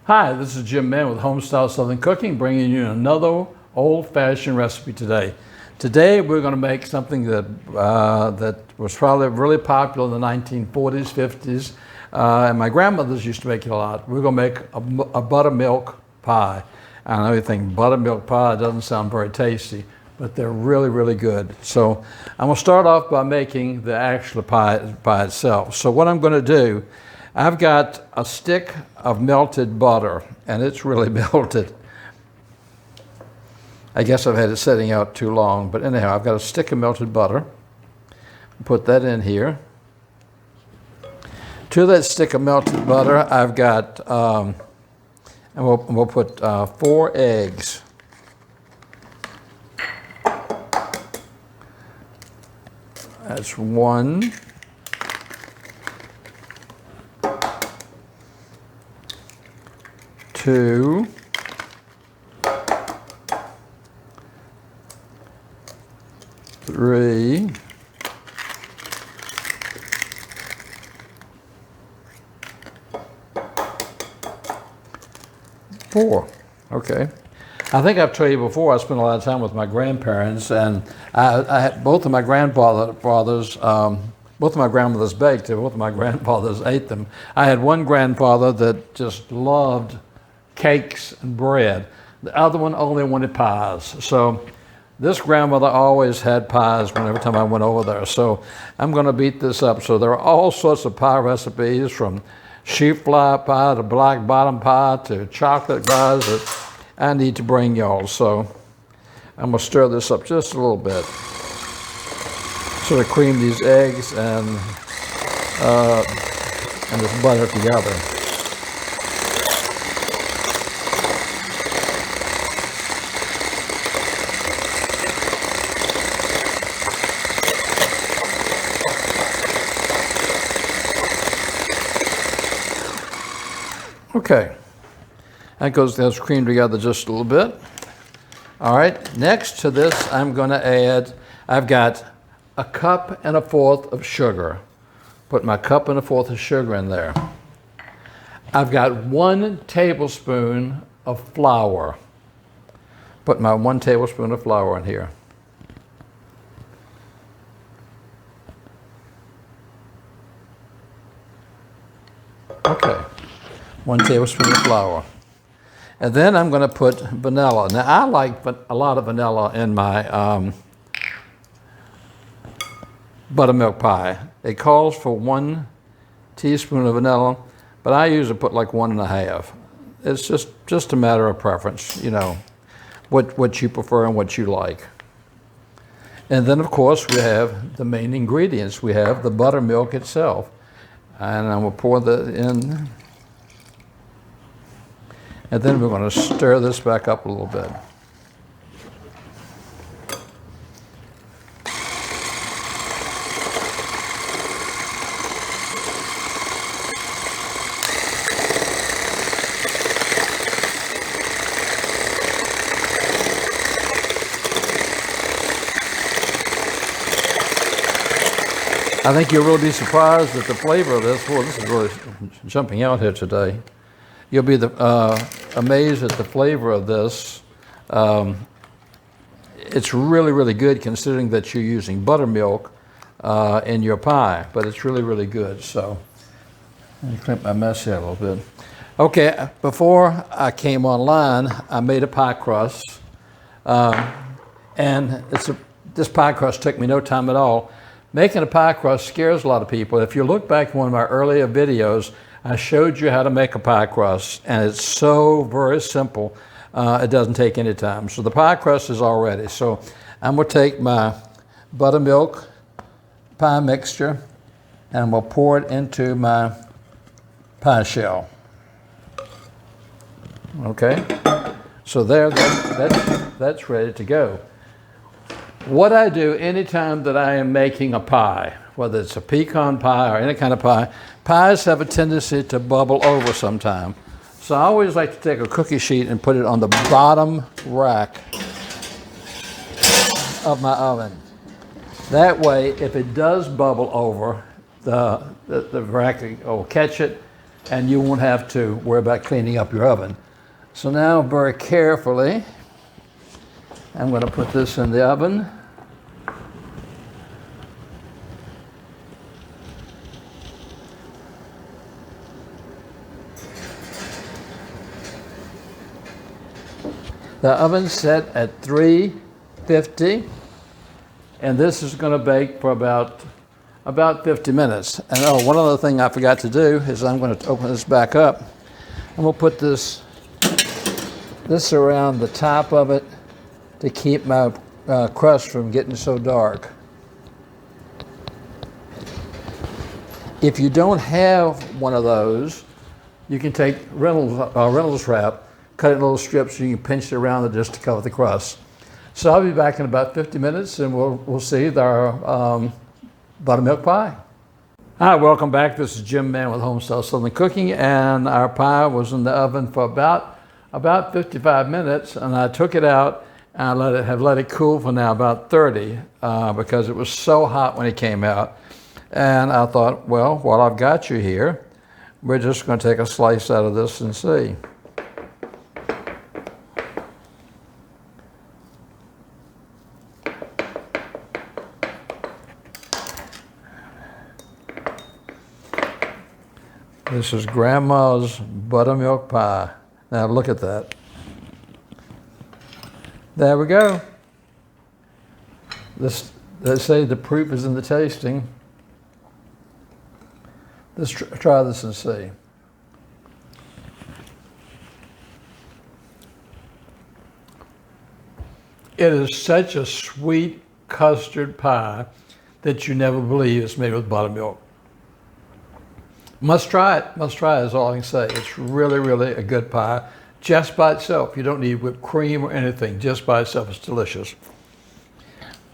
Hi, this is Jim Mann with Homestyle Southern Cooking, bringing you another old-fashioned recipe today. Today we're going to make something that that was probably really popular in the 1940s, 50s, and my grandmothers used to make it a lot. We're going to make a buttermilk pie. I know you think buttermilk pie doesn't sound very tasty, but they're really, really good. So I'm going to start off by making the actual pie itself. So what I'm going to do, I've got a stick of melted butter, and it's really melted. I guess I've had it sitting out too long, but anyhow, I've got a stick of melted butter. Put that in here. To that stick of melted butter, I've got, and we'll put 4 eggs. That's 1. 2, 3, 4. Okay. I think I've told you before, I spent a lot of time with my grandparents, and I had both of my grandmothers baked, and both of my grandfathers ate them. I had one grandfather that just loved cakes and bread. The other one only wanted pies. So this grandmother always had pies whenever time I went over there. So I'm going to beat this up. So there are all sorts of pie recipes, from sheep fly pie to black bottom pie to chocolate pies that I need to bring y'all. So I'm going to stir this up just a little bit. Sort of cream these eggs and this butter together. Okay, that's creamed together just a little bit. All right, next to this, I'm going to add, I've got 1 1/4 cups of sugar. Put my 1 1/4 cups of sugar in there. I've got 1 tablespoon of flour. Put my 1 tablespoon of flour in here. Okay. 1 tablespoon of flour. And then I'm going to put vanilla. Now, I like a lot of vanilla in my buttermilk pie. It calls for 1 teaspoon of vanilla, but I usually put like 1 1/2. It's just a matter of preference, you know, what you prefer and what you like. And then, of course, we have the main ingredients. We have the buttermilk itself. And I'm going to pour that in. And then we're going to stir this back up a little bit. I think you'll really be surprised at the flavor of this. Well, this is really jumping out here today. You'll be amazed at the flavor of this. It's really, really good considering that you're using buttermilk in your pie, but it's really, really good. So let me clean up my mess here a little bit. Okay, before I came online, I made a pie crust, and this pie crust took me no time at all. Making a pie crust scares a lot of people. If you look back at one of my earlier videos, I showed you how to make a pie crust, and it's so very simple. It doesn't take any time. So the pie crust is all ready. So I'm going to take my buttermilk pie mixture, and we'll pour it into my pie shell. Okay, so there, that's ready to go. What I do anytime that I am making a pie, whether it's a pecan pie or any kind of pie, pies have a tendency to bubble over sometime. So I always like to take a cookie sheet and put it on the bottom rack of my oven. That way, if it does bubble over, the rack will catch it and you won't have to worry about cleaning up your oven. So now very carefully, I'm going to put this in the oven. The oven's set at 350, and this is going to bake for about 50 minutes. And oh, one other thing I forgot to do is I'm going to open this back up, and we'll put this around the top of it to keep my crust from getting so dark. If you don't have one of those, you can take Reynolds wrap, cut it in little strips, and you can pinch it around it just to cover the crust. So I'll be back in about 50 minutes, and we'll see our buttermilk pie. Hi, welcome back. This is Jim Mann with Homestyle Southern Cooking, and our pie was in the oven for about 55 minutes, and I took it out and I let it cool for now about 30 because it was so hot when it came out. And I thought, well, while I've got you here, we're just going to take a slice out of this and see. This is Grandma's buttermilk pie. Now look at that. There we go. They say the proof is in the tasting. Let's try this and see. It is such a sweet custard pie that you never believe it's made with buttermilk. Must try it. Must try it is all I can say. It's really, really a good pie. Just by itself. You don't need whipped cream or anything. Just by itself, it's delicious.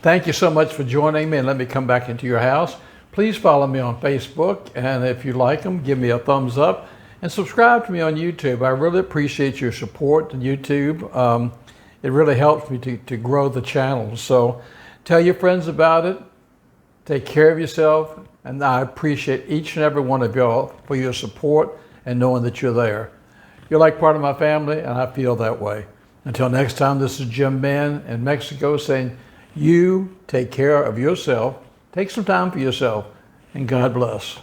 Thank you so much for joining me, and let me come back into your house. Please follow me on Facebook, and if you like them, give me a thumbs up, and subscribe to me on YouTube. I really appreciate your support on YouTube. It really helps me to grow the channel. So tell your friends about it. Take care of yourself. And I appreciate each and every one of y'all for your support and knowing that you're there. You're like part of my family, and I feel that way. Until next time, this is Jim Mann in Mexico saying, you take care of yourself, take some time for yourself, and God bless.